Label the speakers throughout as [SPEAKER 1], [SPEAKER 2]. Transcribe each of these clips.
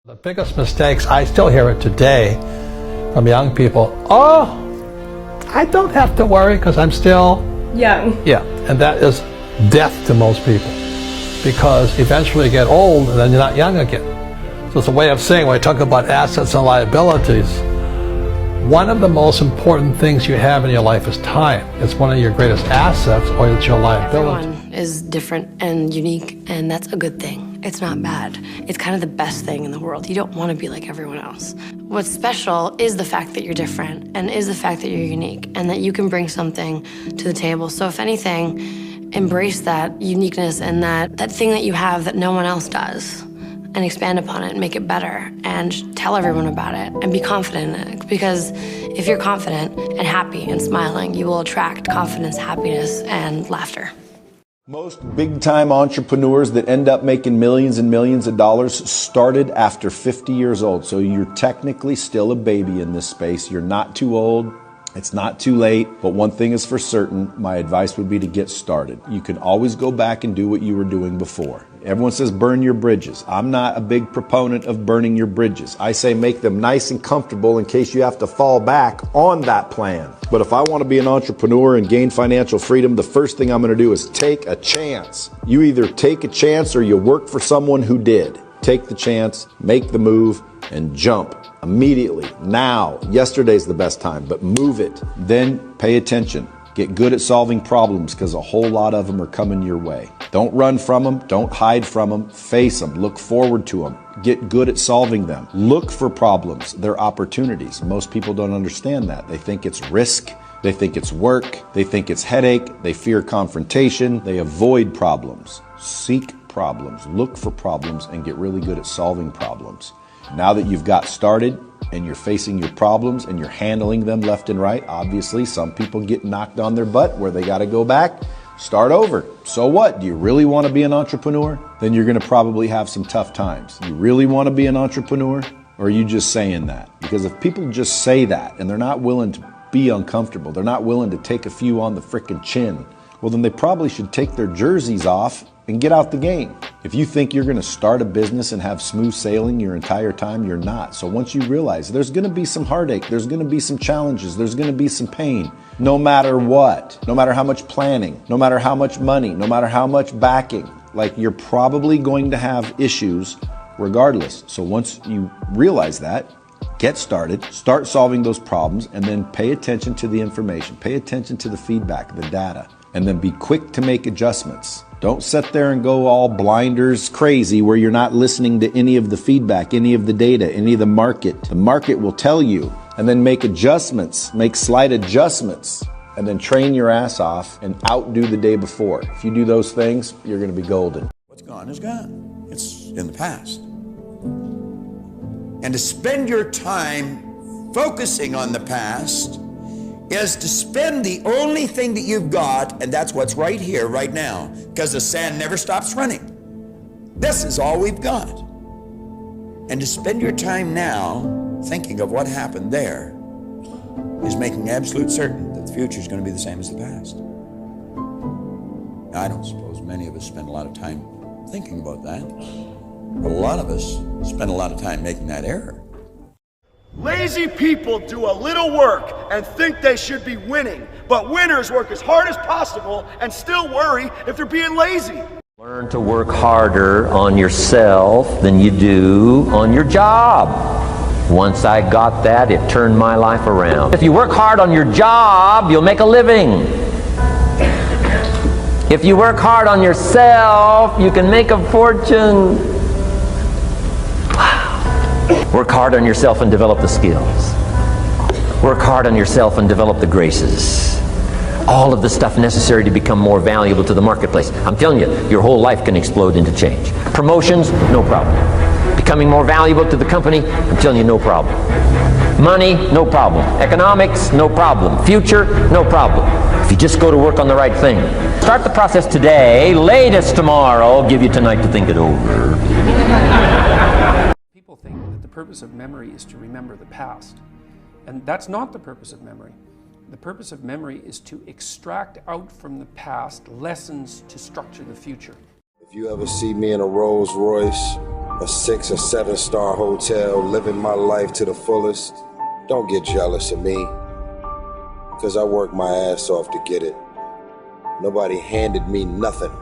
[SPEAKER 1] The biggest mistakes, I still hear it today from young people. Oh, I don't have to worry because I'm still
[SPEAKER 2] young.
[SPEAKER 1] Yeah, and that is death to most people because eventually you get old and then you're not young again. So it's a way of saying, when I talk about assets and liabilities, one of the most important things you have in your life is time. It's one of your greatest assets, or it's your liability.
[SPEAKER 2] Everyone is different and unique, and that's a good thing. It's not bad. It's kind of the best thing in the world. You don't want to be like everyone else. What's special is the fact that you're different, and is the fact that you're unique, and that you can bring something to the table. So if anything, embrace that uniqueness and that thing that you have that no one else does, and expand upon it and make it better, and tell everyone about it, and be confident in it. Because if you're confident and happy and smiling, you will attract confidence, happiness, and laughter.
[SPEAKER 3] Most big-time entrepreneurs that end up making millions and millions of dollars started after 50 years old. So you're technically still a baby in this space. You're not too old. It's not too late. But one thing is for certain, my advice would be to get started. You can always go back and do what you were doing before. Everyone says burn your bridges. I'm not a big proponent of burning your bridges. I say make them nice and comfortable in case you have to fall back on that plan. But if I want to be an entrepreneur and gain financial freedom, the first thing I'm going to do is take a chance. You either take a chance or you work for someone who did. Take the chance, make the move, and jump immediately. Now, yesterday's the best time, but move it. Then pay attention. Get good at solving problems because a whole lot of them are coming your way. Don't run from them. Don't hide from them. Face them. Look forward to them. Get good at solving them. Look for problems. They're opportunities. Most people don't understand that. They think it's risk. They think it's work. They think it's headache. They fear confrontation. They avoid problems. Seek problems. Look for problems and get really good at solving problems. Now that you've got started and you're facing your problems and you're handling them left and right, obviously some people get knocked on their butt where they got to go back, start over. So what? Do you really want to be an entrepreneur? Then you're going to probably have some tough times. You really want to be an entrepreneur? Or are you just saying that? Because if people just say that and they're not willing to be uncomfortable, they're not willing to take a few on the frickin' chin, well then they probably should take their jerseys off and get out the game. If you think you're going to start a business and have smooth sailing your entire time, you're not. So once you realize there's going to be some heartache, there's going to be some challenges, there's going to be some pain, no matter what, no matter how much planning, no matter how much money, no matter how much backing, like you're probably going to have issues regardless. So once you realize that, get started, start solving those problems, and then pay attention to the information, pay attention to the feedback, the data, and then be quick to make adjustments. Don't sit there and go all blinders crazy where you're not listening to any of the feedback, any of the data, any of the market. The market will tell you, and then make adjustments, make slight adjustments, and then train your ass off and outdo the day before. If you do those things, you're going to be golden.
[SPEAKER 4] What's gone is gone. It's in the past. And to spend your time focusing on the past is to spend the only thing that you've got, and that's what's right here, right now, because the sand never stops running. This is all we've got. And to spend your time now thinking of what happened there is making absolute certain that the future is going to be the same as the past. Now, I don't suppose many of us spend a lot of time thinking about that, but a lot of us spend a lot of time making that error.
[SPEAKER 5] Lazy people do a little work and think they should be winning, but winners work as hard as possible and still worry if they're being lazy.
[SPEAKER 6] Learn to work harder on yourself than you do on your job. Once I got that, it turned my life around. If you work hard on your job, you'll make a living. If you work hard on yourself, you can make a fortune. Work hard on yourself and develop the skills. Work hard on yourself and develop the graces. All of the stuff necessary to become more valuable to the marketplace. I'm telling you, your whole life can explode into change. Promotions, no problem. Becoming more valuable to the company, I'm telling you, no problem. Money, no problem. Economics, no problem. Future, no problem. If you just go to work on the right thing. Start the process today, latest tomorrow, give you tonight to think it over.
[SPEAKER 7] People think that the purpose of memory is to remember the past. And that's not the purpose of memory. The purpose of memory is to extract out from the past lessons to structure the future.
[SPEAKER 8] If you ever see me in a Rolls Royce a 6 or 7 star hotel, living my life to the fullest. Don't get jealous of me, because I worked my ass off to get it. Nobody handed me nothing.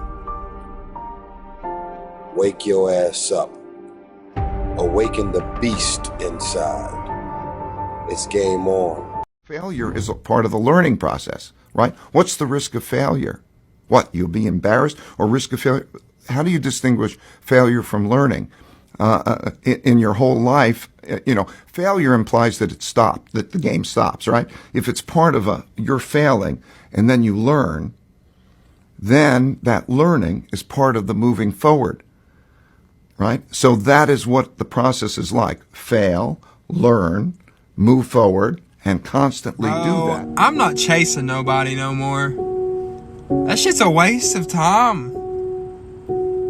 [SPEAKER 8] Wake your ass up. Awaken the beast inside. It's game on.
[SPEAKER 9] Failure is a part of the learning process, right? What's the risk of failure? What, you'll be embarrassed, or risk of failure? How do you distinguish failure from learning? In your whole life, failure implies that it stopped, that the game stops, right? If it's part of you're failing and then you learn, then that learning is part of the moving forward, right? So that is what the process is like. Fail, learn, move forward, and constantly do that.
[SPEAKER 10] I'm not chasing nobody no more. That shit's a waste of time.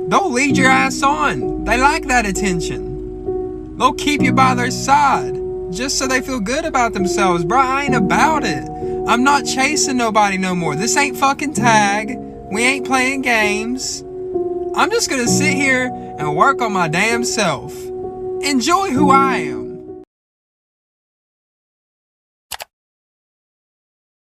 [SPEAKER 10] They'll lead your ass on. They like that attention. They'll keep you by their side just so they feel good about themselves. Bro, I ain't about it. I'm not chasing nobody no more. This ain't fucking tag. We ain't playing games. I'm just gonna sit here and work on my damn self. Enjoy who I am.